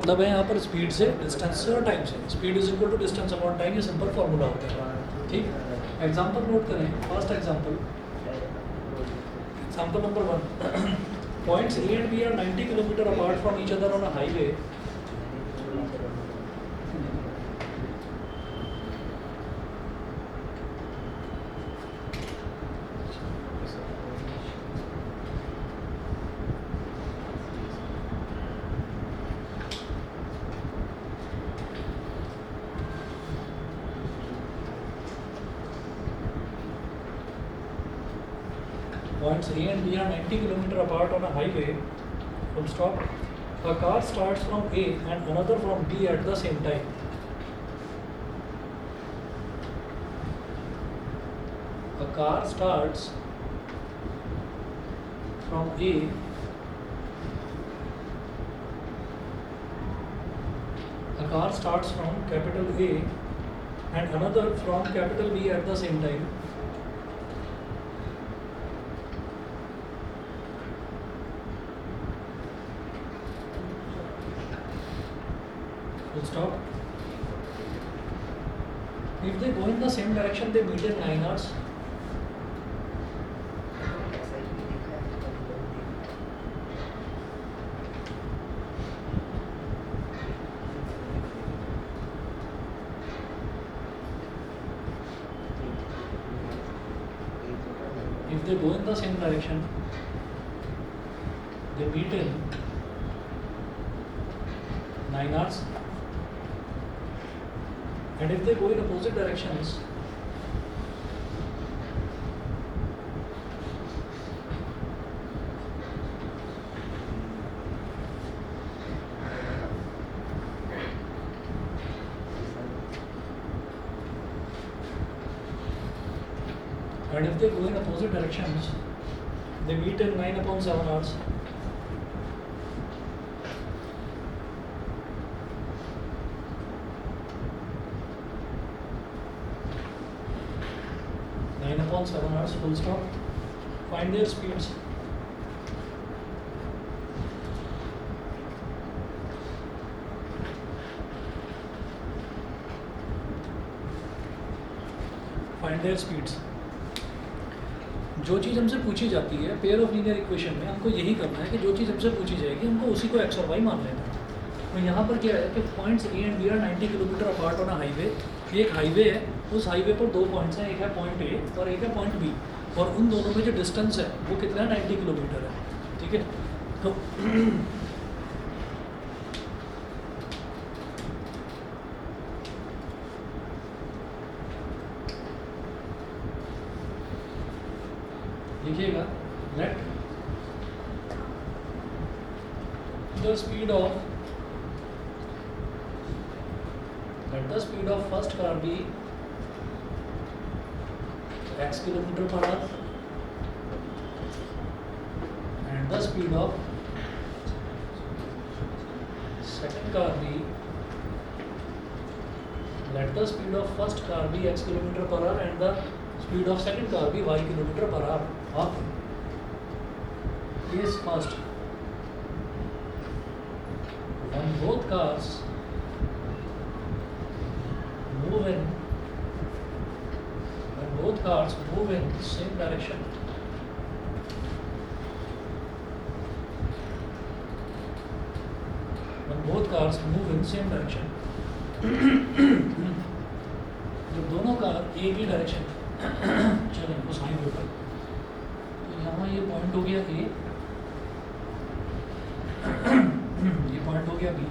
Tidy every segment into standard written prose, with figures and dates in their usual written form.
मतलब है यहाँ पर स्पीड से डिस्टेंस से और टाइम से, speed is equal to distance upon time, ये सिंपल फार्मूला होता है। ठीक, एग्जांपल नोट करें। First example number 1, points A and B are 90 kilometre apart from each other on a highway. Points A and B are 90 kilometers apart on a highway. Full stop. A car starts from A and another from B at the same time. A car starts from A capital A and another from capital B at the same time. Full stop. If they go in the same direction, they meet in 9 hours. If they go in the same direction, they meet in 9 hours. And if they go in opposite directions, they meet in 9/7 hours. Full stop. Find their speeds. जो चीज़ हमसे पूछी जाती है pair of linear equation में, हमको यही करना है कि जो चीज़ हमसे पूछी जाएगी हमको उसी को x और y मान लेना है। तो यहाँ पर क्या है कि points A and B are 90 kilometre apart on a highway. एक हाईवे है, उस हाईवे पर दो पॉइंट्स हैं, एक है पॉइंट ए और एक है पॉइंट बी, और उन दोनों में जो डिस्टेंस है वो कितना है, 90 किलोमीटर है। ठीक है, तो लिखिएगा, let the speed of first car be x kilometer per hour and the speed of second car be, let the speed of first car be x kilometer per hour and the speed of second car be y kilometer per hour. Okay. Case first, when both cars move in same direction, जब दोनों car एक ही direction चलें उस highway पर, तो यहाँ ये point हो गया ए, ये पॉइंट हो गया बी।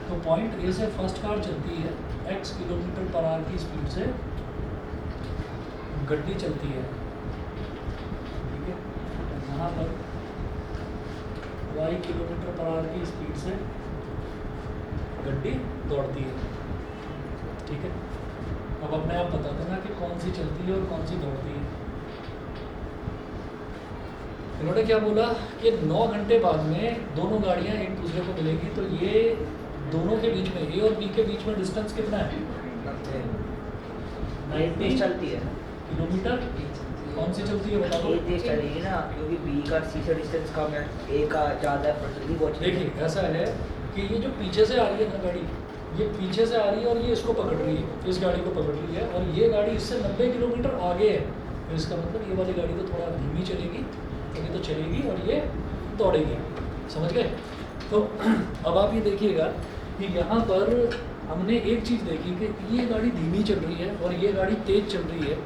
तो पॉइंट ए से फर्स्ट कार चलती है x किलोमीटर पर आवर की स्पीड से, गड्डी चलती है। ठीक है, यहाँ पर y किलोमीटर पर आवर की स्पीड से गड्डी दौड़ती है। ठीक है, अब अपने आप बता देना कि कौन सी चलती है और कौन सी दौड़ती है। इन्होंने क्या बोला कि 9 घंटे बाद में दोनों गाड़ियाँ एक दूसरे को मिलेंगी, तो ये दोनों के बीच में, ए और बी के बीच में डिस्टेंस कितना है, 90 चलती है किलोमीटर। कौन सी चलती है बता दो। ए तेज चलेगी ना, क्योंकि बी का सी से डिस्टेंस कम है, ए का ज़्यादा है, पर जल्दी पहुंचेगी। देखिए ऐसा है कि ये जो पीछे से आ रही है ना गाड़ी, ये पीछे से आ रही है और ये इसको पकड़ रही है, इस गाड़ी को पकड़ रही है, और ये गाड़ी इससे 90 किलोमीटर आगे है, तो इसका मतलब ये वाली गाड़ी तो थोड़ा धीमी चलेगी, तो ये तो चलेगी और ये दौड़ेगी। समझ गए? तो अब आप ये देखिएगा कि यहाँ पर हमने एक चीज़ देखी कि ये गाड़ी धीमी चल रही है और ये गाड़ी तेज़ चल रही है,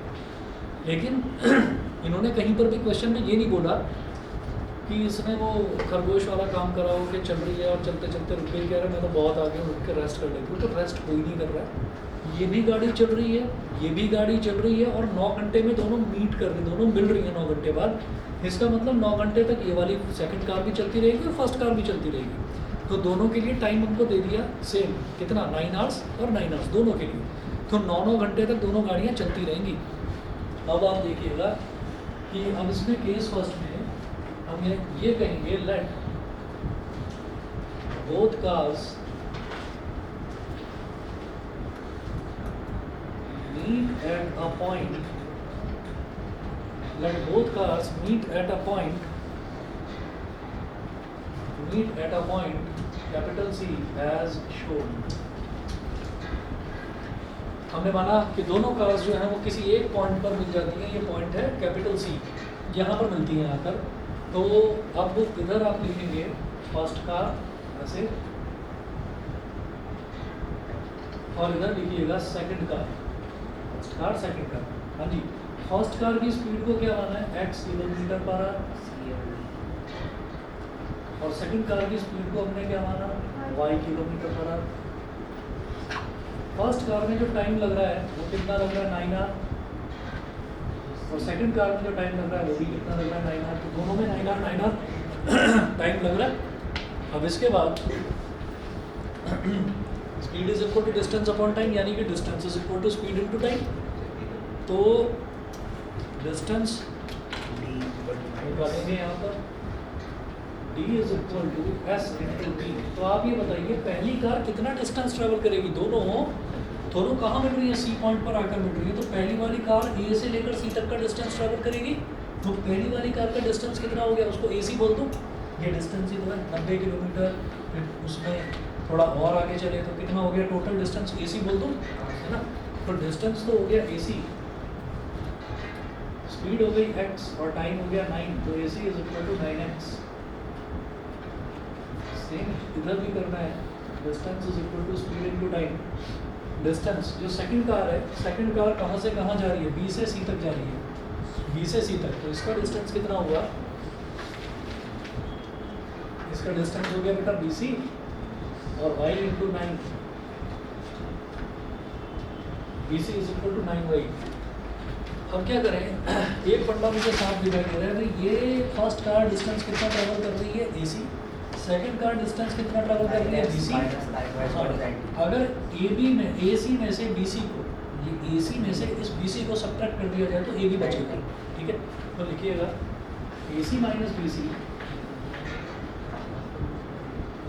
लेकिन इन्होंने कहीं पर भी क्वेश्चन में ये नहीं बोला कि इसने वो खरगोश वाला काम करा हो कि चल रही है और चलते चलते रुक गई, कह रहा है मैं तो बहुत आगे हूँ, रुक के रेस्ट कर लेती हूँ। तो रेस्ट कोई नहीं कर रहा है, ये भी गाड़ी चल रही है, ये भी गाड़ी चल रही है, और 9 घंटे में दोनों मीट कर रही, दोनों मिल रही है 9 घंटे बाद। इसका मतलब 9 घंटे तक ये वाली सेकंड कार भी चलती रहेगी और फर्स्ट कार भी चलती रहेगी। तो दोनों के लिए टाइम हमको दे दिया सेम, कितना, 9 आवर्स और 9 आवर्स दोनों के लिए। तो 9 घंटे तक दोनों गाड़ियाँ चलती रहेंगी। अब आप देखिएगा कि अब इसमें केस फर्स्ट में हम ये कहेंगे let both cars meet at a point, let both cars meet at a point capital C as shown। हमने माना कि दोनों कार्स जो हैं वो किसी एक पॉइंट पर मिल जाती हैं, ये पॉइंट है कैपिटल सी, यहाँ पर मिलती हैं आकर। तो अब इधर आप लिखेंगे फर्स्ट कार ऐसे, और इधर लिखिएगा second car, first car second car. हाँ जी, फर्स्ट कार की स्पीड को क्या माना है, x किलोमीटर पर आवर, और सेकंड कार की स्पीड को हमने क्या माना, y kilometre per our. First car में जो टाइम लग रहा है वो कितना लग रहा है, 9 आवर, और सेकंड कार में जो टाइम लग रहा है वो भी कितना लग रहा है, 9 आवर। तो दोनों में 9 आवर टाइम लग रहा है। अब इसके बाद speed is equal to distance upon time, यानी कि distance is equal to speed into time. तो डिस्टेंस निकालेंगे यहाँ पर, d is equal to s into t। तो आप ये बताइए पहली कार कितना डिस्टेंस ट्रेवल करेगी, दोनों कहाँ मिल रही है, सी पॉइंट पर आकर मिल रही है। तो पहली वाली कार ए से लेकर सी तक का डिस्टेंस ट्रेवल करेगी। तो पहली वाली कार का डिस्टेंस कितना हो गया, उसको ए सी बोल दूँ, ये डिस्टेंस ही तो है 90 किलोमीटर, फिर उसमें थोड़ा और आगे चले तो कितना हो गया टोटल डिस्टेंस, ए सी बोल दूँ, है ना। तो डिस्टेंस तो हो गया ए सी, स्पीड हो गई x और टाइम हो गया 9, तो A C is equal to 9x। Same इधर भी करना है, distance is equal to speed into time. Distance जो सेकंड कार है, सेकंड कार कहाँ से कहाँ जा रही है, बी से सी तक जा रही है, बी से सी तक। तो इसका डिस्टेंस कितना हुआ, इसका डिस्टेंस हो गया बेटा बी सी, और y into 9, B C is equal to 9y। अब क्या करें, एक फंडा मुझे साफ दिखाई दे रहा है भाई, ये फर्स्ट कार डिस्टेंस कितना ट्रेवल कर रही है ए सी, सेकेंड कार डिस्टेंस कितना ट्रेवल कर रही है बी सी। अगर ए बी में ए सी में से बी सी को, ये ए सी में से इस बी सी को सब्ट्रैक्ट कर दिया जाए तो ए बी बचेगा, ठीक है। तो लिखिएगा A C minus B C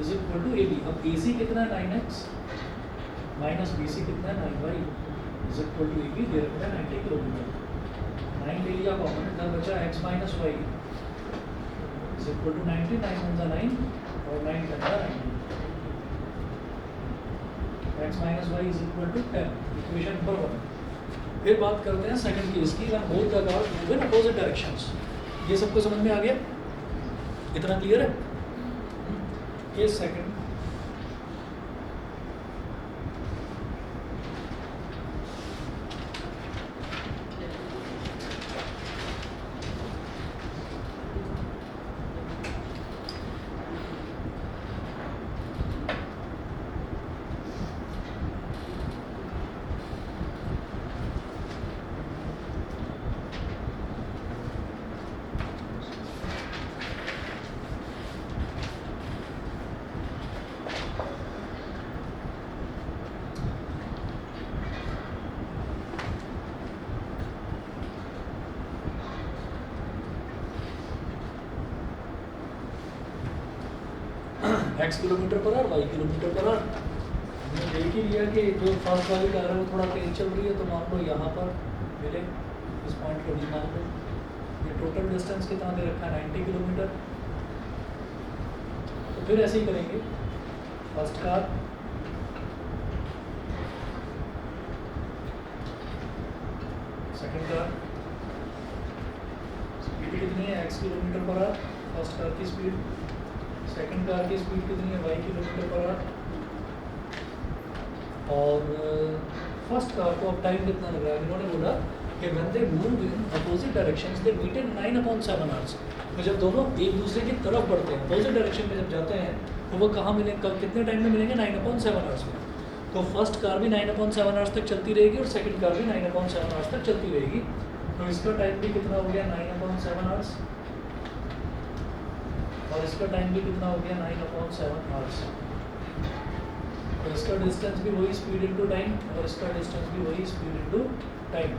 is equal to A B. अब ए सी कितना है 9x, माइनस बी सी कितना है 9y, is equal to A B दे रखा है 90 किलोमीटर। 9 ले लिया कॉमन, इधर बचा x minus y is equal to 90, 9 × 9 और 9 × 90, x minus y is equal to 10, equation number 1। फिर बात करते हैं सेकंड केस की, when both the cars move in opposite directions. ये सबको समझ में आ गया, इतना क्लियर है। Case second, x kilometre per hour, y kilometre per hour. हमने देख ही लिया कि जो फर्स्ट वाली कार है वो थोड़ा तेज चल रही है, तो मान लो यहाँ पर मिले, इस पॉइंट को भी मान लो। ये टोटल डिस्टेंस कितना दे रखा है 90 किलोमीटर। तो फिर ऐसे ही करेंगे, first car, second car, speed कितनी है x kilometre per our, first car की स्पीड, सेकंड कार की स्पीड कितनी है y किलोमीटर पर आवर, और फर्स्ट कार को अब टाइम कितना लग रहा है, इन्होंने बोला कि when they move in opposite directions they meet in 9/7 hours. तो जब दोनों एक दूसरे की तरफ बढ़ते हैं, अपोजिट डायरेक्शन में जब जाते हैं, तो वो कहाँ मिलेंगे, कितने टाइम में मिलेंगे, 9/7 आवर्स में। तो फर्स्ट कार भी 9/7 आवर्स तक चलती रहेगी और सेकंड कार भी 9/7 आवर्स तक चलती रहेगी। तो इसका टाइम भी कितना हो गया, 9/7 आवर्स, और इसका टाइम भी कितना हो गया, 9/7 आवर्स। तो इसका डिस्टेंस भी वही स्पीड इनटू टाइम, और इसका डिस्टेंस भी वही स्पीड इनटू टाइम।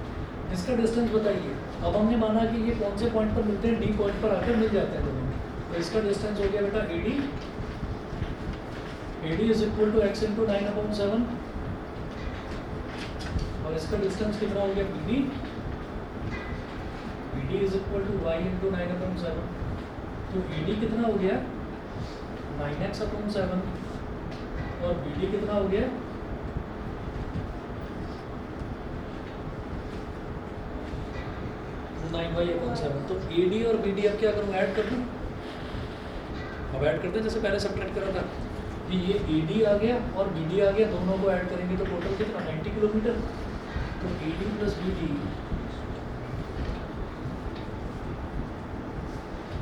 इसका डिस्टेंस बताइए। अब हमने माना कि ये कौन से पॉइंट पर मिलते हैं, डी पॉइंट पर आकर मिल जाते हैं दोनों। तो इसका डिस्टेंस हो गया बेटा AD, AD is equal to x into 9/7, और इसका डिस्टेंस कितना हो गया BD, BD is equal to y into 9/7। तो AD कितना हो गया 9x/7, और BD कितना हो गया 9y/7। तो AD और BD अब क्या करूँ, ऐड कर दूँ। अब ऐड करते हैं जैसे पहले सब्ट्रैक्ट करा था कि ये AD आ गया और BD आ गया, दोनों को ऐड करेंगे तो टोटल कितना 90 किलोमीटर। तो AD plus BD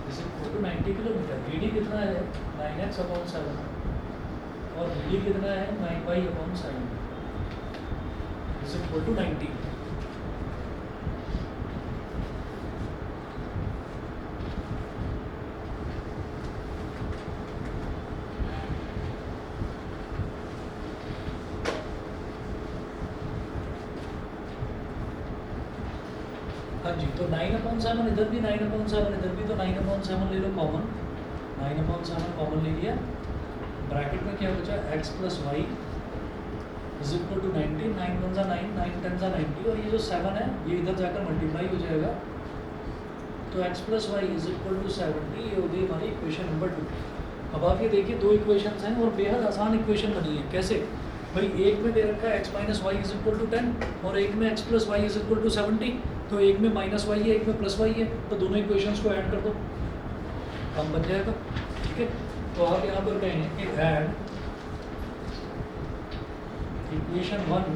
is equal to 90 kilometre. AD कितना है 9x/7 और BD कितना है 9y/7 इज इक्वल टू 90। हाँ जी, तो 9/7 इधर भी 9/7 इधर भी, तो 9/7 ले लो कॉमन, 9/7 कॉमन ले लिया। ब्रैकेट में क्या बचा, x plus y is equal to 90, 9 1 जा 9, 9 10 जा 90, और ये जो 7 है ये इधर जाकर मल्टीप्लाई हो जाएगा। तो x plus y is equal to 70, ये हो गई हमारी इक्वेशन नंबर 2। अब आप ये देखिए दो इक्वेशंस हैं और बेहद आसान इक्वेशन बनी है। कैसे भाई, एक में दे रखा है x minus y is equal to 10 और एक में x plus y is equal to 70। तो एक में माइनस वाई है, एक में प्लस वाई है, तो दोनों इक्वेशंस को ऐड कर दो, काम बन जाएगा। ठीक है, तो आप यहाँ पर कहें कि ऐड इक्वेशन 1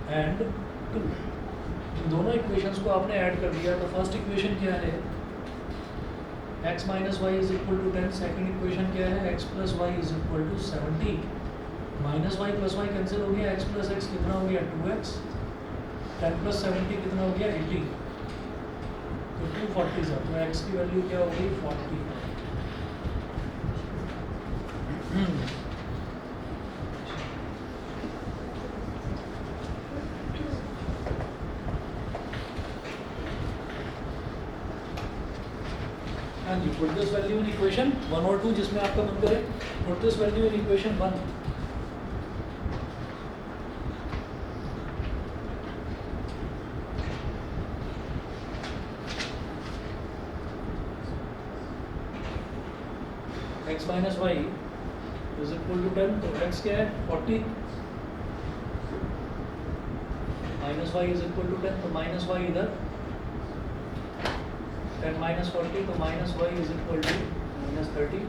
एंड 2। दोनों इक्वेशंस को आपने ऐड कर दिया। तो फर्स्ट इक्वेशन क्या है, x minus y is equal to 10। Second equation क्या है, x plus y is equal to 70। Minus y plus y cancel हो गया, x प्लस एक्स कितना हो गया 2x, 10 प्लस 70 कितना हो गया 80, तो 240 है। तो x की वैल्यू क्या हो गई 40। हाँ जी, put this value in equation 1 और 2, जिसमें आपका मन करे put this value in equation 1। x minus y is equal to 10, तो x क्या है 40, minus y is equal to 10, तो माइनस वाई इधर 10 माइनस 40, तो minus y is equal to minus 30।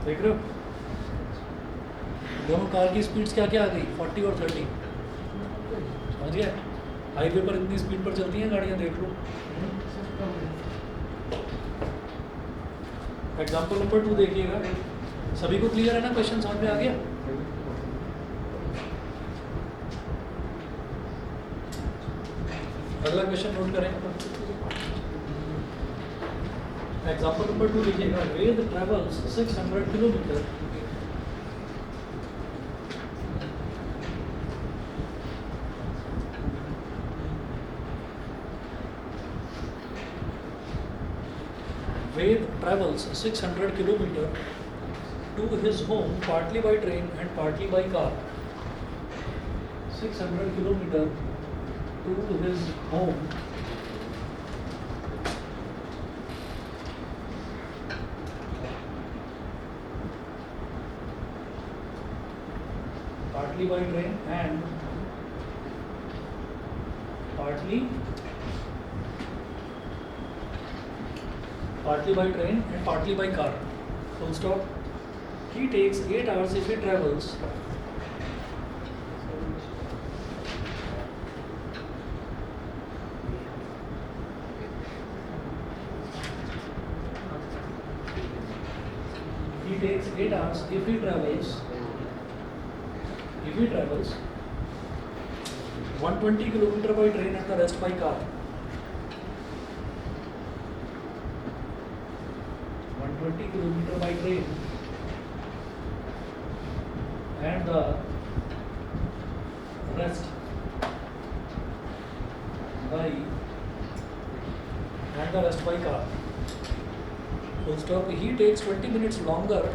देख रहे हो दोनों कार की स्पीड्स क्या क्या आ गई 40 और 30, समझ गए। हाईवे पर इतनी स्पीड पर चलती हैं गाड़ियाँ, देख लो। एग्जाम्पल नंबर 2 देखिएगा। सभी को क्लियर है ना, क्वेश्चन समझ में आ गया। अगला क्वेश्चन नोट करें। एग्जाम्पल नंबर 2 लिखिएगा। वेद travels 600 kilometre Ved travels 600 kilometer to his home partly by train and partly by car. 600 kilometer to his home partly by train and partly by train and partly by car. Full stop. He takes 8 hours if he travels takes 8 hours if he travels 120 kilometer by train and the rest by car. 120 kilometer by train and the rest by car. Full stop. He takes 20 minutes longer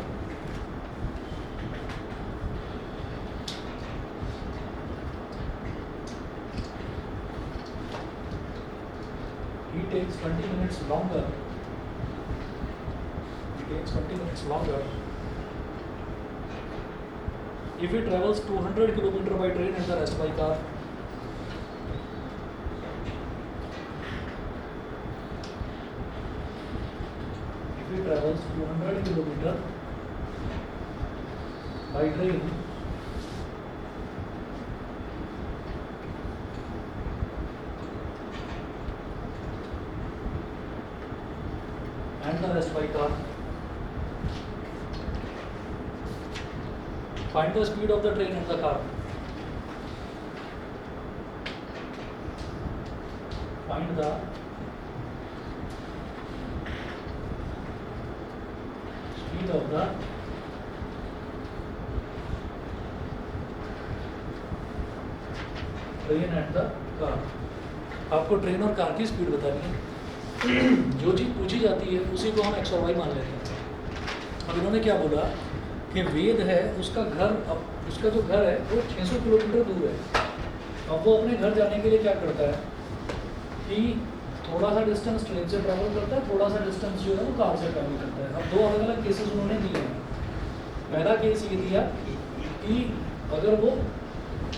if he travels 200 kilometer by train and the rest by car. Travels 200 kilometer by train and the rest by car. Find the speed of the train and the car. Find the speed of the train and the car. आपको train और car की speed बतानी है. जो चीज़ पूछी जाती है उसी को हम एक्स और वाई मान लेते हैं. अब इन्होंने क्या बोला कि वेद है उसका घर, अब उसका जो घर है वो 600 किलोमीटर दूर है. अब वो अपने घर जाने के लिए क्या करता है कि थोड़ा सा डिस्टेंस ट्रेन से ट्रैवल करता है, थोड़ा सा डिस्टेंस जो है वो कार से ट्रैवल करता है. अब दो अलग अलग केसेस उन्होंने दिए हैं. पहला केस ये दिया कि अगर वो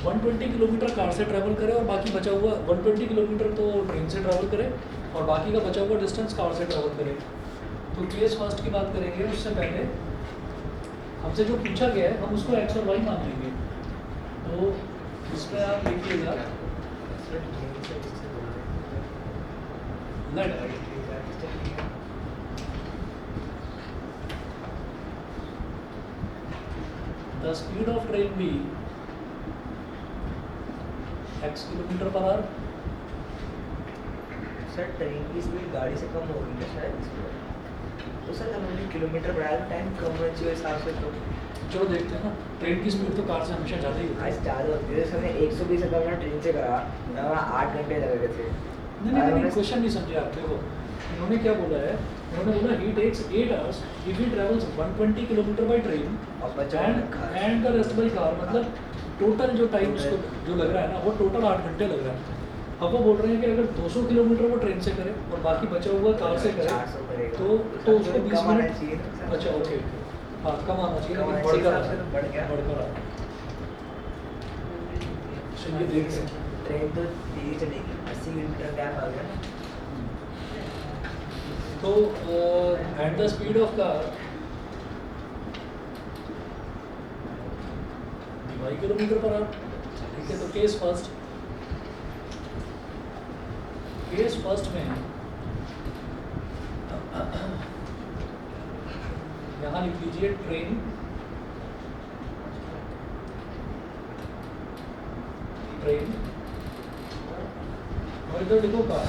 120 किलोमीटर कार से ट्रैवल करे और बाकी बचा हुआ 120 किलोमीटर तो ट्रेन से ट्रैवल करे और बाकी का बचा हुआ डिस्टेंस कार से ट्रैवल करे. तो केस फर्स्ट की बात करेंगे. उससे पहले हमसे जो पूछा गया है हम उसको एक्स और वाई मान लेंगे. तो इसमें आप लिखिएगा the speed of train be x kilometre per our. Sir train की स्पीड गाड़ी से कम होगी ना शायद, तो सर हमें किलोमीटर पर आवर टाइम कम होना चाहिए हिसाब से. तो चलो देखते हैं ना. ट्रेन की स्पीड तो कार से हमेशा ज़्यादा ही होती है. आज ज़्यादा होती है. हमने 120 से कम ट्रेन से करा, वहाँ 8 घंटे लग रहे थे. नहीं क्वेश्चन नहीं समझे आप. देखो इन्होंने क्या बोला है, इन्होंने बोला ही takes 8 hours if he travels 120 kilometre by train and the rest by car. मतलब टोटल जो टाइम उसको जो लग रहा है ना वो टोटल 8 घंटे लग रहा है. अब वो बोल रहे हैं कि अगर 200 किलोमीटर वो ट्रेन से करे और बाकी बचा हुआ कार से करे तो उसको 20 मिनट. अच्छा ओके हाँ कम आना चाहिए लेकिन बढ़कर आ चलिए देखते हैं. ट्रेन तो धीरे चलेगी, 80 किलोमीटर गैप आ गया. तो at the speed of car y kilometre per hour. ठीक है. तो केस फर्स्ट में यहाँ लिख लीजिए ट्रेन और इधर लिखो कार.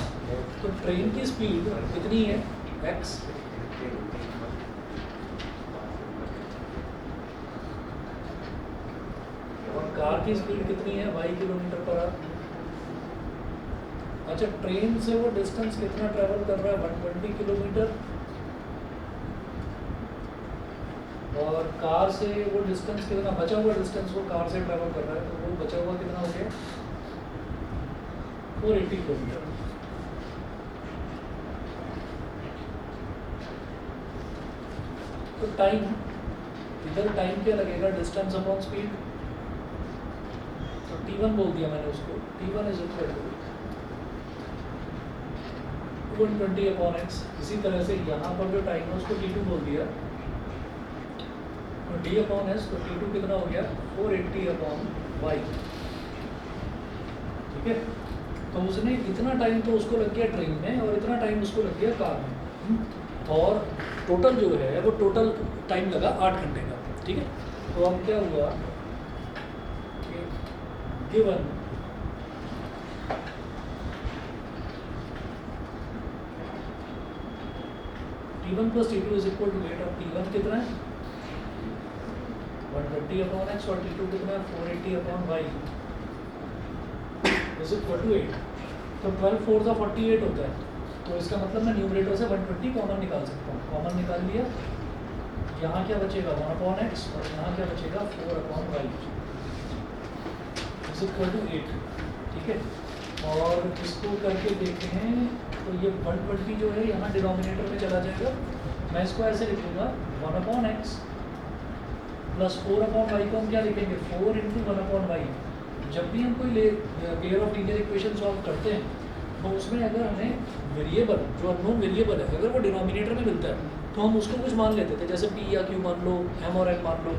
तो ट्रेन की स्पीड कितनी है x और कार की स्पीड कितनी है y किलोमीटर पर आवर. अच्छा ट्रेन से वो डिस्टेंस कितना ट्रैवल कर रहा है 120 किलोमीटर और कार से वो डिस्टेंस कितना बचा हुआ डिस्टेंस वो कार से ट्रैवल कर रहा है. तो वो बचा हुआ कितना हो गया 480 किलोमीटर. तो टाइम इधर टाइम क्या लगेगा डिस्टेंस अपॉन स्पीड. T1 बोल दिया मैंने उसको, T1 is equal to 120 upon x. इसी तरह से यहाँ पर जो टाइम है उसको T2 बोल दिया, तो D अपॉन एस, तो T2 कितना हो गया 480 अपॉन वाई। ठीक है, तो उसने इतना टाइम तो उसको लग गया ट्रेन में और इतना टाइम उसको लग गया कार में, और टोटल जो है वो टोटल टाइम लगा 8 घंटे का। ठीक है, तो अब क्या हुआ, given T1 plus T2 is equal to 8। अब T1 कितना है 120 अपॉन एक्स और T2 कितना है 480 upon y is equal to 8। तो 12 4 का 48 होता है, तो इसका मतलब मैं न्यूमरेटर से 120 कॉमन निकाल सकता हूँ। कॉमन निकाल लिया, यहाँ क्या बचेगा 1 अपॉन एक्स और यहाँ क्या बचेगा 4 upon y is equal to 8। ठीक है, और इसको करके देखते हैं तो ये 120 जो है यहाँ डिनोमिनेटर में चला जाएगा। मैं इसको ऐसे लिखूँगा 1 upon x plus 4 upon y को हम क्या लिखेंगे 4 इंटू 1 अपॉन वाई। जब भी हम कोई pair of linear equation solve करते हैं तो उसमें अगर हमें वेरिएबल जो अननोन वेरिएबल है अगर वो डिनोमिनेटर में मिलता है तो हम उसको कुछ मान लेते थे, जैसे पी या क्यू मान लो, एम और एन मान लो।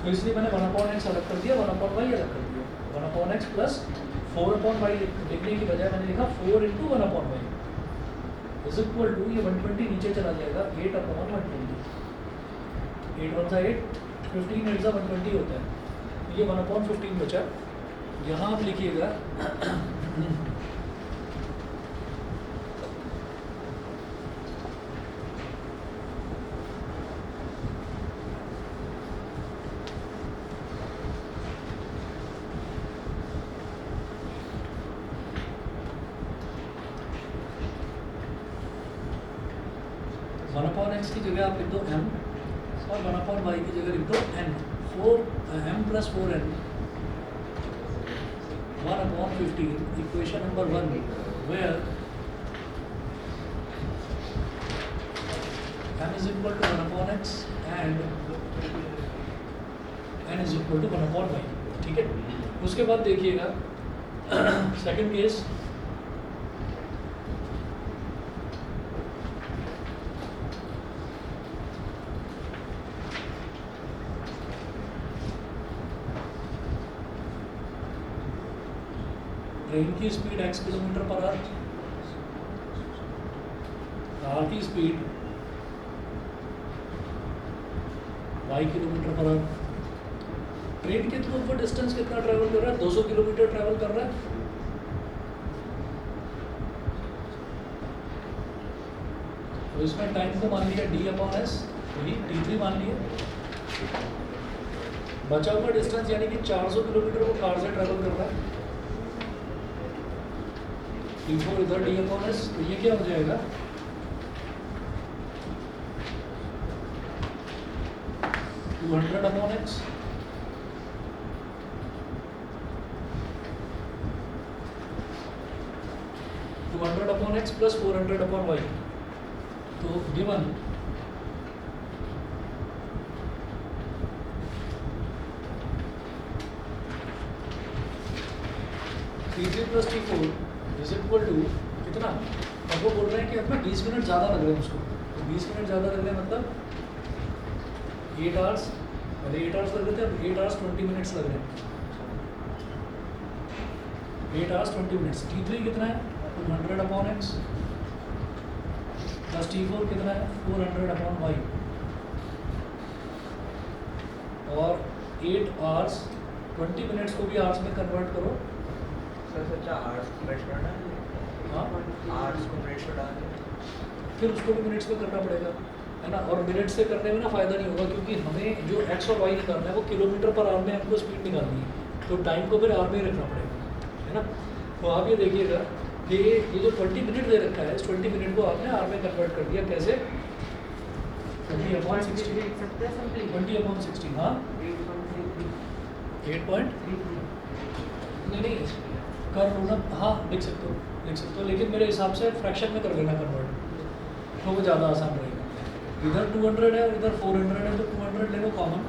तो इसलिए मैंने 1 अपॉन एक्स अलग कर दिया, 1 अपॉन वाई अलग कर दिया। 1 upon x plus 4 upon y लिखने की बजाय मैंने लिखा 4 into 1 upon y is equal to, ये 120 नीचे चला जाएगा 8 अपॉन 120। 8 1 सा 8, 15 8 सा 120 होता है, ये 1 अपॉन 15 बचा। यहाँ आप लिखिएगा वन अपॉन एक्स की जगह आप लिख दो एम और 1 अपॉन वाई की जगह लिख दो n. 4 m plus 4 n 1 upon 15, equation number 1, where m is equal to 1 upon x and n is equal to 1 upon y। ठीक है, उसके बाद देखिएगा सेकंड केस, ट्रेन की speed x kilometre per hour, car की speed y kilometre per hour. Train के through वो distance कितना ट्रैवल कर रहा है 200 किलोमीटर ट्रैवल कर रहा है। तो इसमें टाइम को मान लिया d अपॉन एस, वही t3 मान लिया। बचा हुआ डिस्टेंस यानी कि 400 किलोमीटर वो कार से ट्रैवल कर रहा है। T4 इधर d अपॉन एस, तो ये क्या हो जाएगा 200 upon x upon x plus 400 upon y. तो given T3 plus T4 is equal to कितना, अब वो बोल रहे हैं कि अपना 20 मिनट ज़्यादा लग रहे हैं उसको, तो 20 मिनट ज़्यादा लग रहे हैं मतलब 8 आवर्स, पहले 8 आवर्स लग रहे थे, अब 8 आवर्स 20 मिनट्स लग रहे हैं। 8 आवर्स 20 मिनट्स। T3 कितना है 200 अपॉन एक्स प्लस T4 कितना है 400 अपॉन वाई, और 8 आवर्स 20 मिनट्स को भी आवर्स में कन्वर्ट करो। सर सच्चा आर्ट्स को मिनट्स करना है, हाँ आर्ट्स को मिनट्स में डालना है, फिर उसको भी मिनट्स में करना पड़ेगा, है ना। और मिनट्स से करने में ना फ़ायदा नहीं होगा, क्योंकि हमें जो एक्स और वाई निकालना है वो किलोमीटर पर आवर में हमको स्पीड निकालनी है, तो टाइम को फिर आवर में ही रखना पड़ेगा, है ना। तो आप ये देखिएगा कि ये जो 20 मिनट दे रखा है, इस 20 मिनट को आपने आवर में कन्वर्ट कर दिया। कैसे 20 अपॉन 60, हाँ 8.3 नहीं कर लो ना, हाँ लिख सकते हो, लेकिन मेरे हिसाब से फ्रैक्शन में कर लेना कन्वर्ट, तो वो ज़्यादा आसान रहेगा। इधर 200 है और इधर 400 है, तो 200 ले लो कॉमन,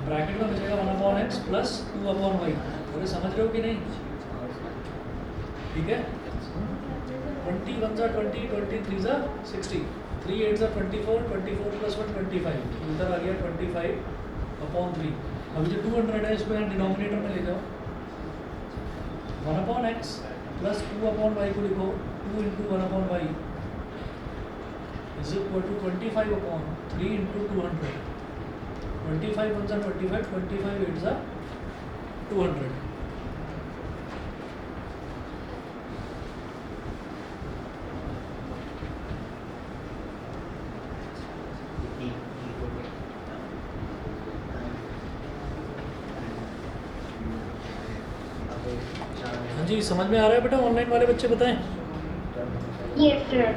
ब्रैकेट में बचेगा 1/x प्लस 2/y। अरे समझ रहे हो कि नहीं? ठीक है, 20 1 जा 20, 20 3 जा 60, 3 8 जा 24, 24 प्लस 1 25, इधर आ गया 25/3। अभी जो 200 है इसको यहाँ डिनोमिनेटर में ले जाओ, 1/x प्लस 2/y को लिखो, 2 into 1/y is equal to 25/3 into 200। 25 1 जा 25, 25 8 जा 200। हाँ जी, समझ में आ रहा है बेटा? ऑनलाइन वाले बच्चे बताएं। Yes, sir.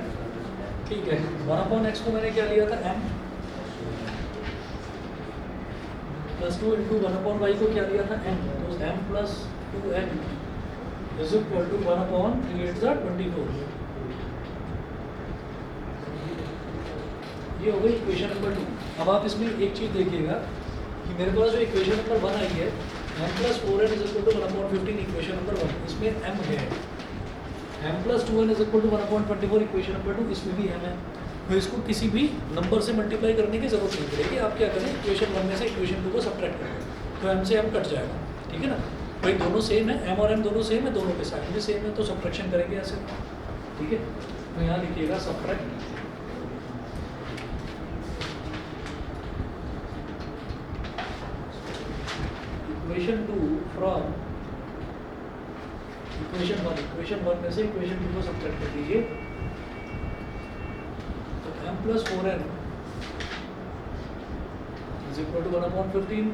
ठीक है, 1/x को मैंने क्या लिया था, m प्लस 2 इंटू 1/y को क्या लिया था, n। तो m plus 2n is equal to 1/3 = 24। ये हो गई इक्वेशन नंबर 2। अब आप इसमें एक चीज़ देखिएगा कि मेरे पास जो इक्वेशन नंबर 1 आई है, m plus 4n is equal to 1/15 equation number 1, इसमें m है। m plus 2n is equal to 1/24 equation number 2, इसमें भी m है। तो इसको किसी भी नंबर से मल्टीप्लाई करने की जरूरत नहीं पड़ेगी। आप क्या करें, इक्वेशन 1 में से इक्वेशन 2 को सब्ट्रैक्ट करें, तो m से m कट जाएगा। ठीक है ना भाई, दोनों सेम है, m और m दोनों सेम है, दोनों के साइन भी सेम है, तो सब्ट्रैक्शन करेंगे ऐसे। ठीक है, तो यहाँ लिखिएगा subtract equation 2 from equation 1। Equation 1 में से इक्वेशन 2 को सब्ट्रैक्ट कर दीजिए, तो m plus 4n is equal to 1/15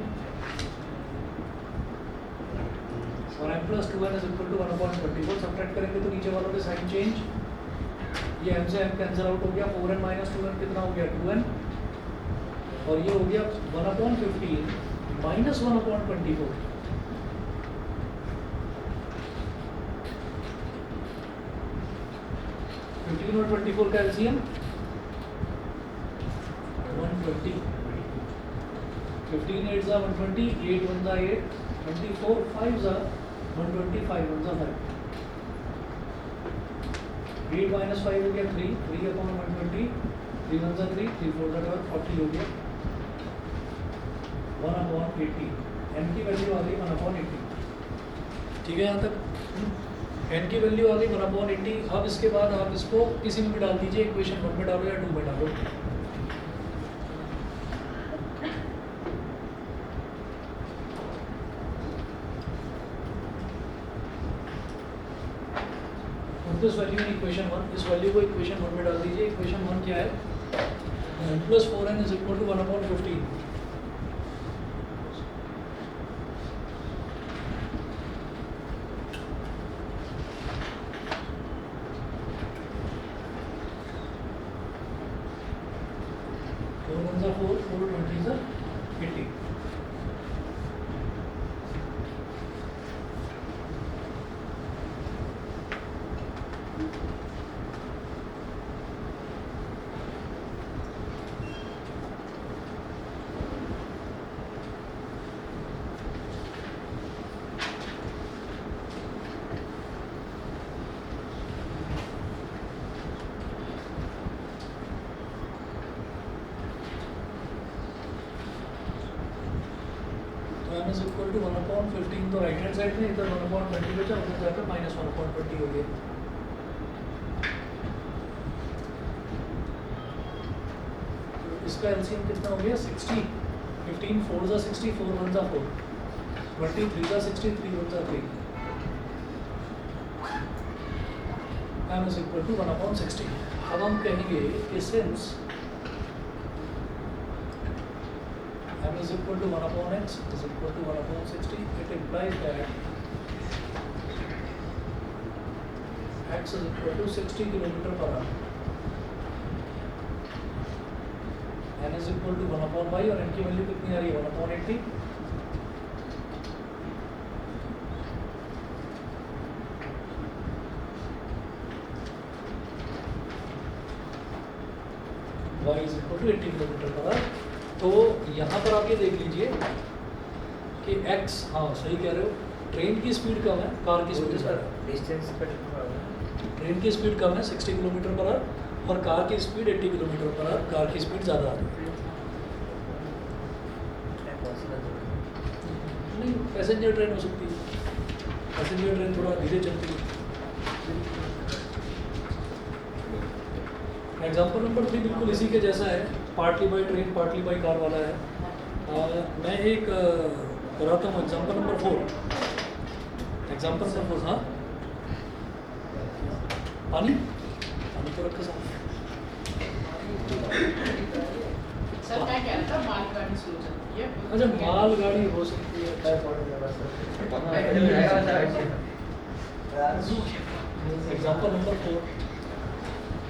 और m plus 2n is equal to 1/24। Subtract करेंगे तो नीचे वालों के साइन चेंज, ये m से m कैंसिल आउट हो गया, 4n माइनस 2n कितना हो गया, 2n, और ये हो गया 1/15 माइनस 1/24। 15 और 24 का एलसीएम 120। 15 8 जा 120, 8 1 जा 8, 24 5 जा 125, 1 जा 5, 8 माइनस 5 हो गया 3, 3/120, 3 1 जा 3, 3 4 जा 12, 40 हो गया 1/80। n की वैल्यू आ गई 1/80। ठीक है, यहाँ तक n की वैल्यू आ गई 1/80। अब इसके बाद आप इसको किसी में भी डाल दीजिए, इक्वेशन 1 में डालो या 2 में डालो। दिस वैल्यू इन इक्वेशन 1, इस वैल्यू को इक्वेशन 1 में डाल दीजिए। इक्वेशन 1 क्या है, m plus 4n is equal to 1/15। m is equal to 1/15, तो राइट हैंड साइड में इधर 1/20 बचा, उधर जाकर माइनस 1/20 हो गया। तो इसका एलसीएम कितना हो गया, 60। 15 4 जा 60, 4 1 जा 4, 23 जा 60, 3 1 जा 3, m इज इक्वल टू 1/60। अब हम कहेंगे कि since m is equal to 1/x is equal to 1/60, it implies that x is equal to 60 km/h, n is equal to 1/y और n की वैल्यू कितनी आ रही है, 1/80। y is equal to 80 km/h। तो यहाँ पर आप ये देख लीजिए कि x, हाँ सही कह रहे हो, ट्रेन की स्पीड कम है, कार की स्पीड सर ज़्यादा है। डिस्टेंस पर डिपेंड होगा। ट्रेन की स्पीड कम है 60 किलोमीटर पर आवर और कार की speed 80 kilometre per hour, car की स्पीड ज़्यादा है। नहीं, पैसेंजर ट्रेन हो सकती है, पैसेंजर ट्रेन थोड़ा धीरे चलती है। एग्जाम्पल नंबर 3 बिल्कुल इसी के जैसा है, partly by train partly by car वाला है। मैं एक कराता हूँ एग्जाम्पल नंबर 4। एग्जाम्पल नंबर 4, हाँ पानी पानी तो रखा साथ। सर मैं कह रहा था मालगाड़ी स्लो चलती है। अच्छा, मालगाड़ी हो सकती है, एग्जाम्पल नंबर 4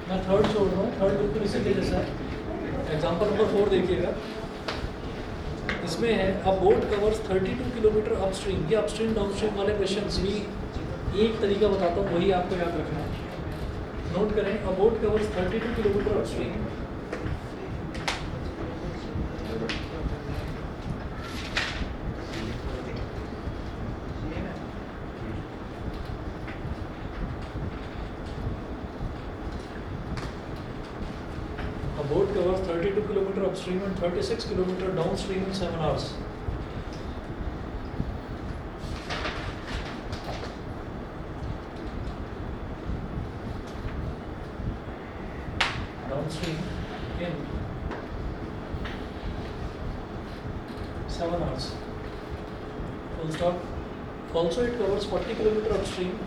मैं थर्ड छोड़ रहा हूँ, थर्ड बिल्कुल इसी के जैसा है। एग्जाम्पल नंबर 4 देखिएगा, इसमें है अ बोट कवर्स 32 किलोमीटर अपस्ट्रीम। ये अपस्ट्रीम डाउनस्ट्रीम वाले क्वेश्चंस भी एक तरीका बताता हूँ, वही आपको याद रखना है। नोट करें, अ boat covers 32 kilometre upstream A boat covers 32 km upstream and 36 km downstream in 7 hours. Downstream in 7 hours. Full stop. Also, it covers 40 km upstream.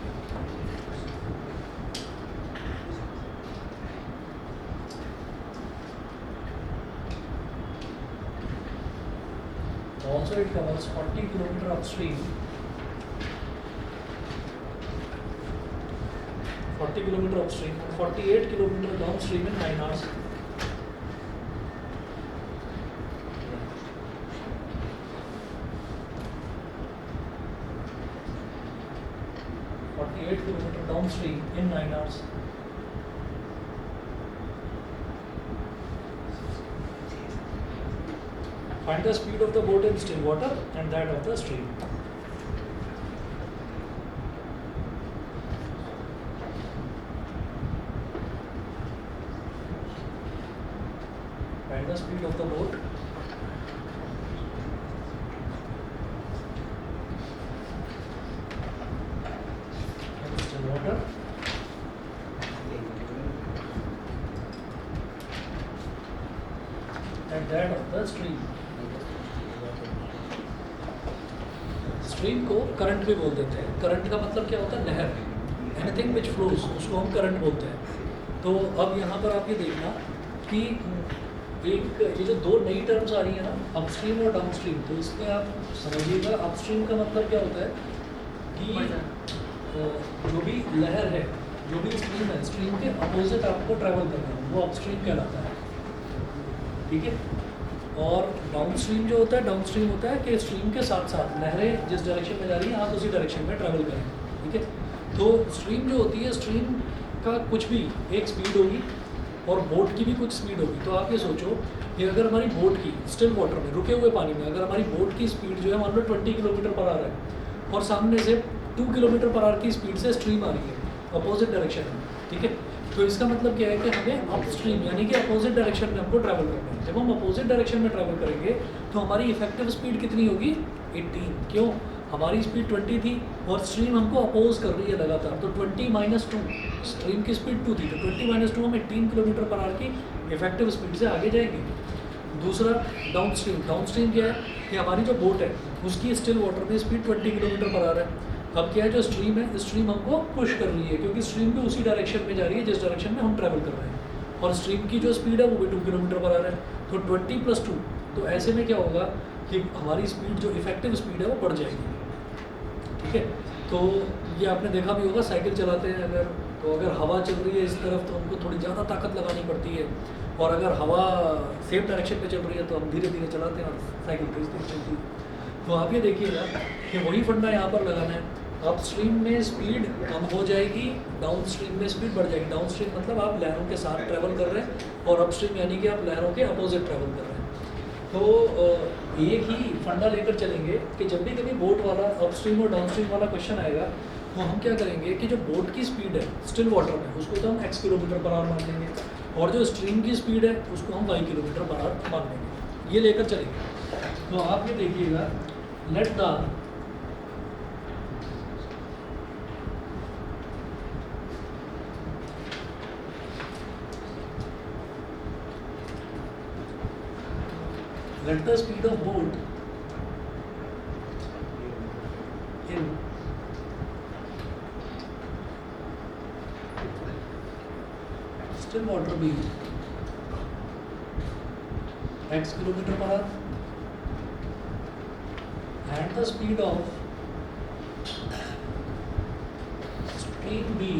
Also, it covers 40 km upstream, 40 km upstream and 48 km downstream in 9 hours. Downstream in 9 hours. Find the speed of the boat in still water and that of the stream. Find the speed of the boat in still water and that of the stream. Stream को current भी बोल देते हैं। Current का मतलब क्या होता है? लहर। एनीथिंग विच फ्लोज, उसको हम करंट बोलते हैं। तो अब यहाँ पर आप ये देखना कि एक ये जो दो नई टर्म्स आ रही है ना, अपस्ट्रीम और डाउनस्ट्रीम, तो इसमें आप समझिएगा अपस्ट्रीम का मतलब क्या होता है कि जो भी लहर है, जो भी स्ट्रीम है, स्ट्रीम के अपोजिट आपको ट्रैवल करना है, वो अपस्ट्रीम कहलाता है। ठीक है। और डाउनस्ट्रीम जो होता है, डाउनस्ट्रीम होता है कि स्ट्रीम के साथ साथ लहरें जिस डायरेक्शन में जा रही हैं आप उसी डायरेक्शन में ट्रैवल करें। ठीक है। तो स्ट्रीम जो होती है, स्ट्रीम का कुछ भी एक स्पीड होगी और बोट की भी कुछ स्पीड होगी। तो आप ये सोचो कि अगर हमारी बोट की स्टिल वाटर में, रुके हुए पानी में, अगर हमारी बोट की स्पीड जो है मान लो 20 किलोमीटर पर आवर है और सामने से 2 किलोमीटर पर आवर की स्पीड से स्ट्रीम आ रही है अपोजिट डायरेक्शन में। ठीक है। तो इसका मतलब क्या है कि हमें अपस्ट्रीम यानी कि अपोजिट डायरेक्शन में हमको ट्रैवल करना है। जब हम अपोजिट डायरेक्शन में ट्रैवल करेंगे तो हमारी इफेक्टिव स्पीड कितनी होगी? 18। क्यों? हमारी स्पीड 20 थी और स्ट्रीम हमको अपोज कर रही है लगातार, तो 20 - 2, स्ट्रीम की स्पीड 2 थी, तो 20 - 2 हम 18 किलोमीटर पर आवर की इफेक्टिव स्पीड से आगे जाएंगे। दूसरा डाउनस्ट्रीम। डाउनस्ट्रीम क्या है कि हमारी जो बोट है उसकी स्टिल वाटर में स्पीड 20 किलोमीटर पर आवर है। अब क्या है, जो स्ट्रीम है, स्ट्रीम हमको पुश कर रही है क्योंकि स्ट्रीम भी उसी डायरेक्शन में जा रही है जिस डायरेक्शन में हम ट्रैवल कर रहे हैं, और स्ट्रीम की जो स्पीड है वो भी 2 किलोमीटर पर आवर है। तो 20 + 2, तो ऐसे में क्या होगा कि हमारी स्पीड जो इफेक्टिव स्पीड है वो बढ़ जाएगी। ठीक है। तो ये आपने देखा भी होगा, साइकिल चलाते हैं अगर, तो अगर हवा चल रही है इस तरफ तो हमको थोड़ी ज़्यादा ताकत लगानी पड़ती है, और अगर हवा सेम डायरेक्शन में चल रही है तो हम धीरे धीरे चलाते हैं और साइकिल तेज तेज चलती है। तो आप ये देखिएगा कि वही फंडा यहाँ पर लगाना है। अपस्ट्रीम में स्पीड कम हो जाएगी, डाउनस्ट्रीम में स्पीड बढ़ जाएगी। डाउनस्ट्रीम मतलब आप लहरों के साथ ट्रैवल कर रहे हैं और अपस्ट्रीम यानी कि आप लहरों के अपोजिट ट्रैवल कर रहे हैं। तो एक ही फंडा लेकर चलेंगे कि जब भी कभी बोट वाला अपस्ट्रीम और डाउनस्ट्रीम वाला क्वेश्चन आएगा तो हम क्या करेंगे कि जो बोट की स्पीड है स्टिल वाटर में उसको तो हम x किलोमीटर पर आवर मान लेंगे और जो स्ट्रीम की स्पीड है उसको हम y किलोमीटर पर आवर मान लेंगे, ये लेकर चलेंगे। तो आप ये देखिएगा, let the speed of boat in still water be x kilometer per hour and the speed of stream be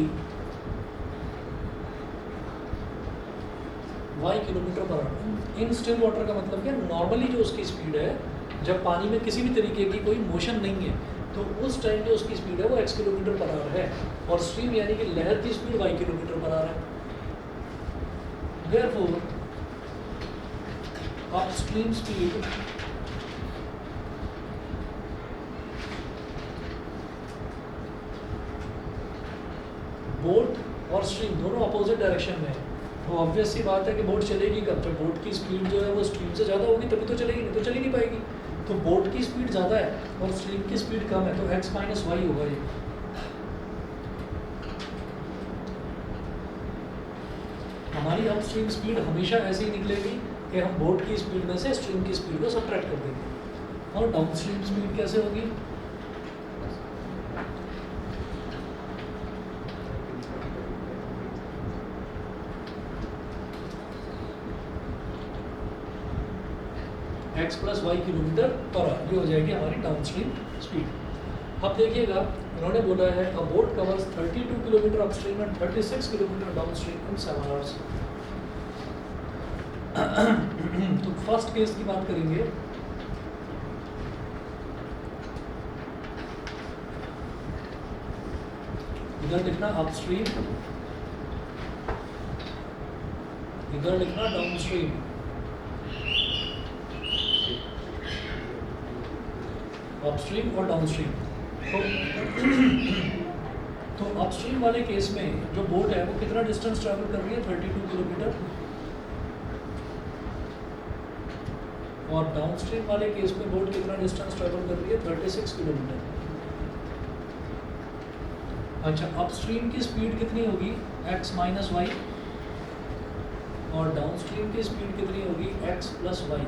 y kilometre per our. In still water का मतलब क्या, नॉर्मली जो उसकी स्पीड है जब पानी में किसी भी तरीके की कोई मोशन नहीं है तो उस टाइम जो उसकी स्पीड है वो x किलोमीटर पर आवर है और स्ट्रीम यानी कि लहर की speed y kilometre per our है। Therefore, upstream speed बोट और स्ट्रीम दोनों अपोजिट डायरेक्शन में है, तो ऑब्वियस सी बात है कि बोट चलेगी कब, जब बोट की स्पीड जो है वो स्ट्रीम से ज़्यादा होगी तभी तो चलेगी, नहीं तो चल ही नहीं पाएगी। तो बोट की स्पीड ज़्यादा है और स्ट्रीम की स्पीड कम है तो x माइनस वाई होगा ये। हमारी अपस्ट्रीम स्पीड हमेशा ऐसे ही निकलेगी कि हम बोट की स्पीड में से स्ट्रीम की स्पीड को सब्ट्रैक्ट कर देंगे। और डाउनस्ट्रीम स्पीड कैसे होगी, x plus y kilometre per hour, ये हो जाएगी हमारी डाउनस्ट्रीम स्पीड। अब देखिएगा इन्होंने बोला है अ boat covers 32 kilometre upstream and 36 kilometre downstream in 7 hours. तो फर्स्ट केस की बात करेंगे, इधर लिखना अपस्ट्रीम, इधर लिखना डाउनस्ट्रीम। अपस्ट्रीम और डाउनस्ट्रीम। तो अपस्ट्रीम वाले केस में जो बोट है वो कितना डिस्टेंस ट्रैवल कर रही है, 32 किलोमीटर, और डाउनस्ट्रीम वाले केस में बोट कितना डिस्टेंस ट्रैवल कर रही है, 36 किलोमीटर। अच्छा, अपस्ट्रीम की स्पीड कितनी होगी, x माइनस वाई, और डाउनस्ट्रीम की स्पीड कितनी होगी, x प्लस वाई।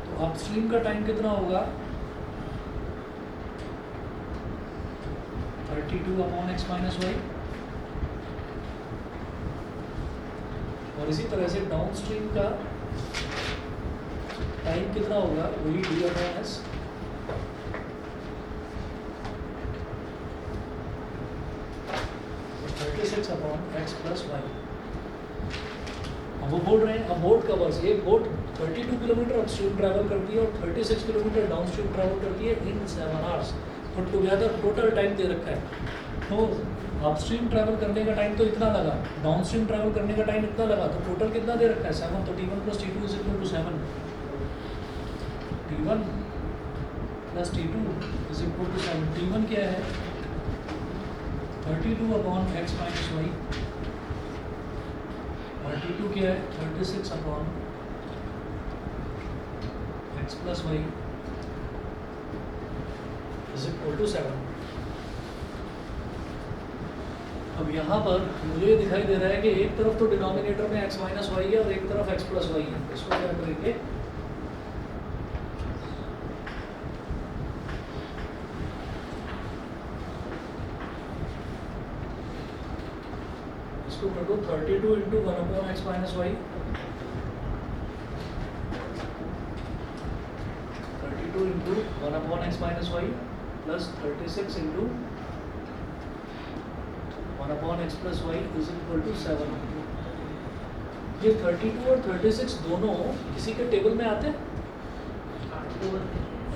तो अपस्ट्रीम का टाइम कितना होगा, 32 अपॉन x माइनस वाई, और इसी तरह से डाउनस्ट्रीम का टाइम कितना होगा, वही d अपॉन s, तो 36 अपॉन x प्लस वाई। अब वो बोल रहे हैं अब बोट कवर्स, एक बोट 32 किलोमीटर अपस्ट्रीम ट्रैवल करती है और 36 किलोमीटर डाउनस्ट्रीम ट्रैवल करती है इन 7 आवर्स। तो टुगेदर टोटल टाइम दे रखा है, तो अपस्ट्रीम ट्रैवल करने का टाइम तो इतना लगा, डाउनस्ट्रीम ट्रैवल करने का टाइम इतना लगा, तो टोटल कितना दे रखा है 7। तो T1 plus T2 is equal to 7, T1 plus T2 is equal to 7। T1 क्या है, 32 अपॉन x माइनस वाई, और T2 क्या है, 36 upon x plus y is equal to 7। अब यहाँ पर मुझे ये दिखाई दे रहा है कि एक तरफ तो डिनोमिनेटर में x माइनस वाई है और एक तरफ x प्लस वाई है। इसको क्या करेंगे, इसको कर दो 32 into 1 upon x minus y, 32 into 1 upon x minus y plus 36 into 1 upon x plus y is equal to 7। ये 32 और 36 दोनों किसी के टेबल में आते हैं,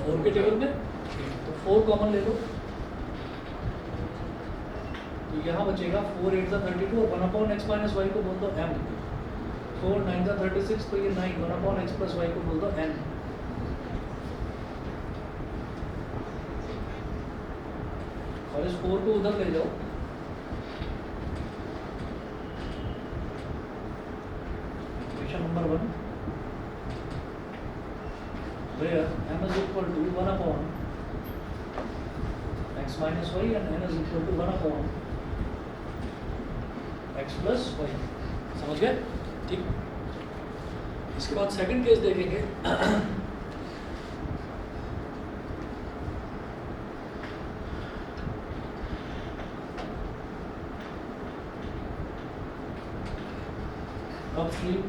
4 के टेबल में, तो 4 कॉमन ले लो, तो यहाँ बचेगा 4 8 32 और 1 अपॉन एक्स माइनस वाई को बोल दो m। 4 9 का 36, तो ये 9 1 अपॉन x प्लस वाई को बोल दो n। और इस 4 को उधर ले जाओ, equation number 1 where m is equal to 1 upon x minus y and n is equal to 1 upon x plus y। समझ गए? ठीक। इसके बाद सेकंड केस देखेंगे। Upstream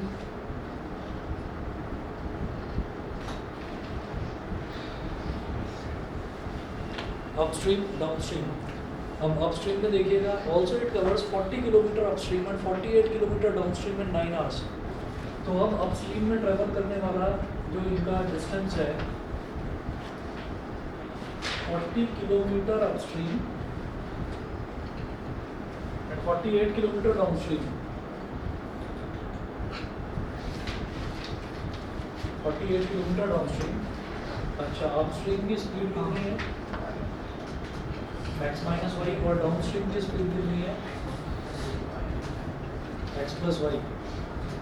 upstream downstream. अब अपस्ट्रीम में देखिएगा, also it covers 40 kilometre upstream and 48 kilometre downstream in 9 hours. तो अब अपस्ट्रीम में ट्रैवल करने वाला जो इनका डिस्टेंस है 40 kilometre upstream and 48 kilometre downstream. 48 kilometre downstream. अच्छा, अपस्ट्रीम की स्पीड कितनी है? x माइनस वाई, और डाउनस्ट्रीम की स्पीड कितनी है? x plus y.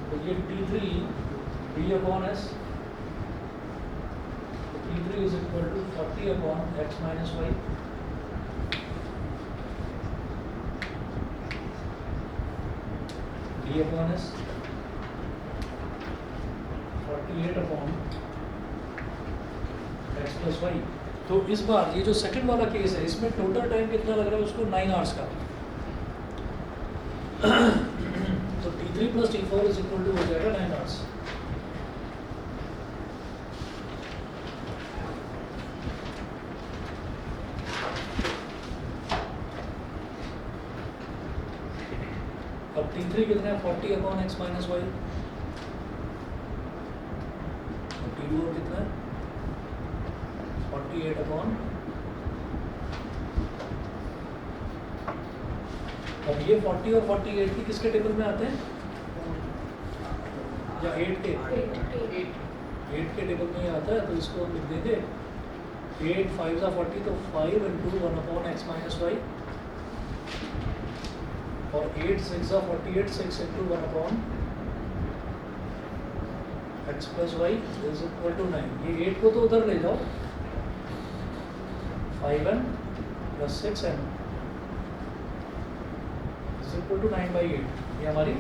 तो ये T3 d अपॉन s, तो T3 is equal to 40 upon x minus y d upon s 48 upon x plus y. तो इस बार ये जो सेकंड वाला केस है, इसमें टोटल टाइम कितना लग रहा है उसको? 9 आवर्स का। तो T3 plus T4 is equal to हो जाएगा 9 आवर्स। अब T3 कितना है? 40 upon x minus Y. T2 कितना है? 48 अपॉन। अब ये 40 और 48 की किसके टेबल में आते हैं? या 8 के? 8 के टेबल में ही आता है, तो इसको हम लिख देंगे 8 5 जा 40, तो 5 into 1 upon x minus y, और 8 6 जा 48, 6 into 1 upon x plus y is equal to 9। ये 8 को तो उधर ले जाओ, 5n plus 6n is equal to 9/8। ये हमारी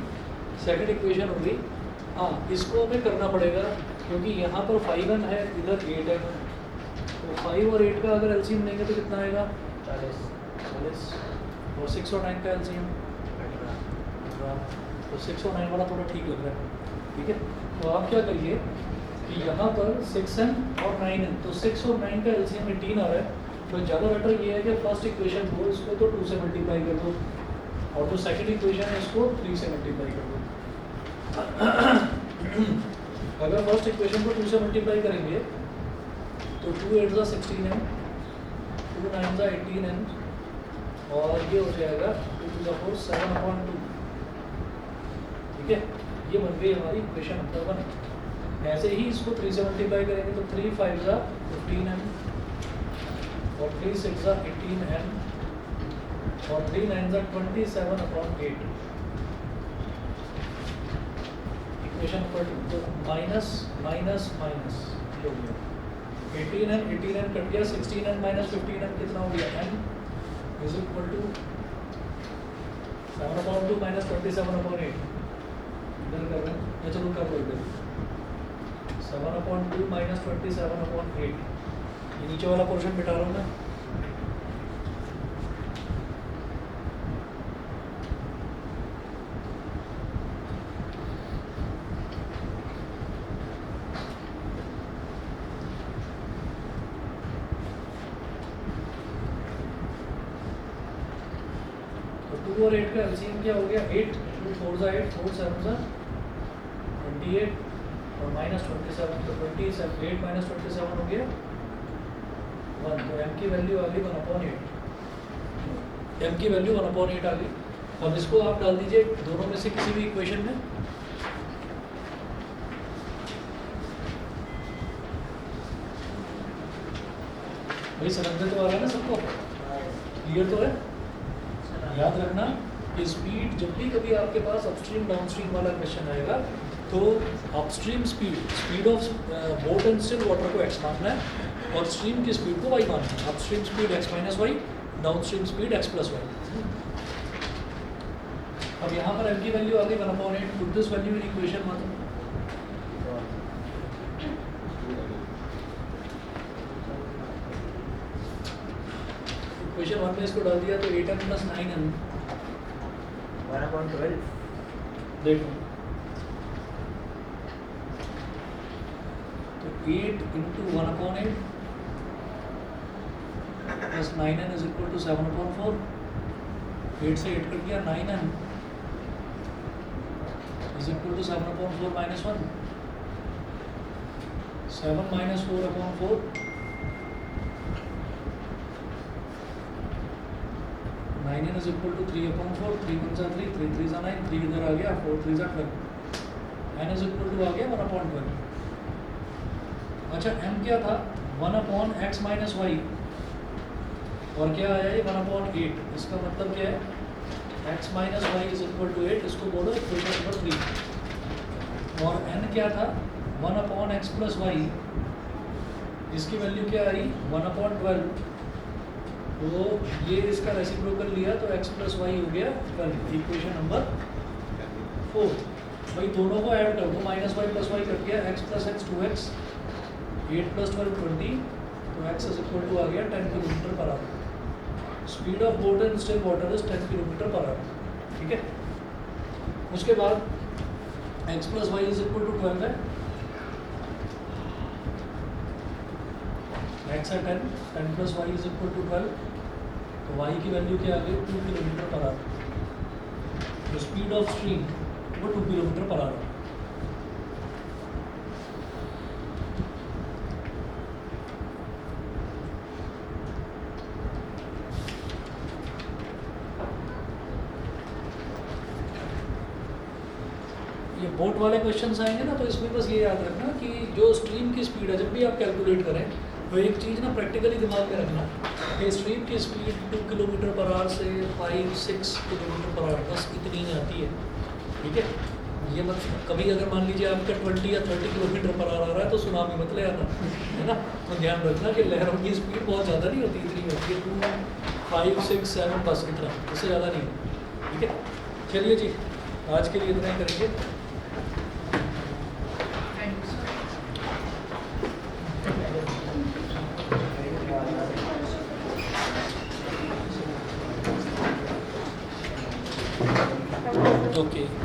सेकंड इक्वेशन हो गई। हाँ, इसको हमें करना पड़ेगा क्योंकि यहाँ पर 5n है, इधर 8n है, तो 5 और 8 का अगर एलसीएम लेंगे तो कितना आएगा? 40। और 6 और 9 का एलसीएम, तो 6 और 9 वाला थोड़ा ठीक लग रहा है। ठीक है, तो आप क्या करिए कि यहाँ पर 6n और 9n, तो 6 और 9 का एलसीएम 18 आ रहा है। तो ज़्यादा बेटर ये है कि फर्स्ट इक्वेशन को इसको तो 2 से मल्टीप्लाई कर दो, और जो सेकंड इक्वेशन है इसको 3 से मल्टीप्लाई कर दो। अगर फर्स्ट इक्वेशन को 2 से मल्टीप्लाई करेंगे तो 2 8 जा 16n, 2 9 जा 18n, और ये हो जाएगा 2 to the 4 7/2। ठीक है, ये बन गई हमारी इक्वेशन नंबर 1। ऐसे ही इसको 3 से मल्टीप्लाई करेंगे तो 3 5 जा 15n, और 3 6 जा 18n, और 3 9 जा 27/8। इक्वेशन नंबर 2, तो माइनस माइनस माइनस हो गया 18n, 18n कट गया, 16n माइनस 15n कितना हो गया? n is equal to 7/2 minus 27/8। इधर कर रहे हैं, या चलो कर लो इधर, 7/2 माइनस 27/8। ये नीचे वाला पोर्शन मिटा रहा हूँ मैं। तो 2 और 8 का एलसीएम क्या हो गया? 8, 2 4 जा 8, 4 7 जा 28, और माइनस 27, तो 27 8 माइनस 27 हो गया 1। तो m की वैल्यू आ गई 1/8। m की वैल्यू 1/8 आ गई। अब इसको आप डाल दीजिए दोनों में से किसी भी इक्वेशन में। भाई समझ तो आ रहा है ना सबको, क्लियर तो है? याद रखना कि स्पीड जब भी कभी आपके पास अपस्ट्रीम डाउनस्ट्रीम वाला क्वेश्चन आएगा तो upstream speed of boat and still water को x मानना है और स्ट्रीम की स्पीड को y मानना है। Upstream speed x minus y, downstream speed x plus y. अब यहाँ पर m की वैल्यू आ गई 1/8, put this value in equation 1। Equation 1 में इसको डाल दिया तो 8m प्लस 9m 1/12 देखो तो 8 into 1/8 plus 9n is equal to 7/4। 8 से 8 कट गया, 9n is equal to 7/4 minus 1। 7 minus 4/4 9n is equal to 3/4। 3 1 जा 3, 3 3 जा 9, 3 इधर आ गया, 4 3 जा 12। n इज इक्वल टू आ गया 1/12। अच्छा m क्या था 1/x माइनस वाई और क्या आया ये 1/8। इसका मतलब क्या है x minus y is equal to 8। इसको बोलो इक्वेशन नंबर 3। और n क्या था 1/x प्लस वाई, इसकी वैल्यू क्या आई 1/12। तो ये इसका रेसिप्रोकल लिया तो x प्लस वाई हो गया 12। Equation number 4। भाई दोनों को ऐड कर दो, minus y plus y cut गया, x plus x 2x, 8 plus 12 20। तो x इज इक्वल टू आ गया 10 kilometre per hour. Speed of boat in still water is 10 kilometre per hour. ठीक है, उसके बाद x plus y is equal to 12 है, x है 10, 10 plus y is equal to 12। तो y की वैल्यू क्या आ गई 2 किलोमीटर पर आवर। तो स्पीड ऑफ स्ट्रीम वो 2 किलोमीटर पर आवर। ये बोट वाले क्वेश्चंस आएंगे ना तो इसमें बस ये याद रखना कि जो स्ट्रीम की स्पीड है जब भी आप कैलकुलेट करें तो एक चीज़ ना प्रैक्टिकली दिमाग में रखना कि स्ट्रीम की स्पीड 2 किलोमीटर पर आवर से 5-6 किलोमीटर पर आवर बस इतनी ही आती है। ठीक है, ये मत कभी अगर मान लीजिए आपका 20 या 30 किलोमीटर पर आवर आ रहा है तो सुनामी मत ले आना, है ना। तो ध्यान रखना कि लहरों की स्पीड बहुत ज़्यादा नहीं होती, इतनी होती है 2, 5, 6, 7 बस इतना, इससे ज़्यादा नहीं। ठीक है, चलिए जी आज के लिए इतना ही करेंगे। Thank you, sir. Okay.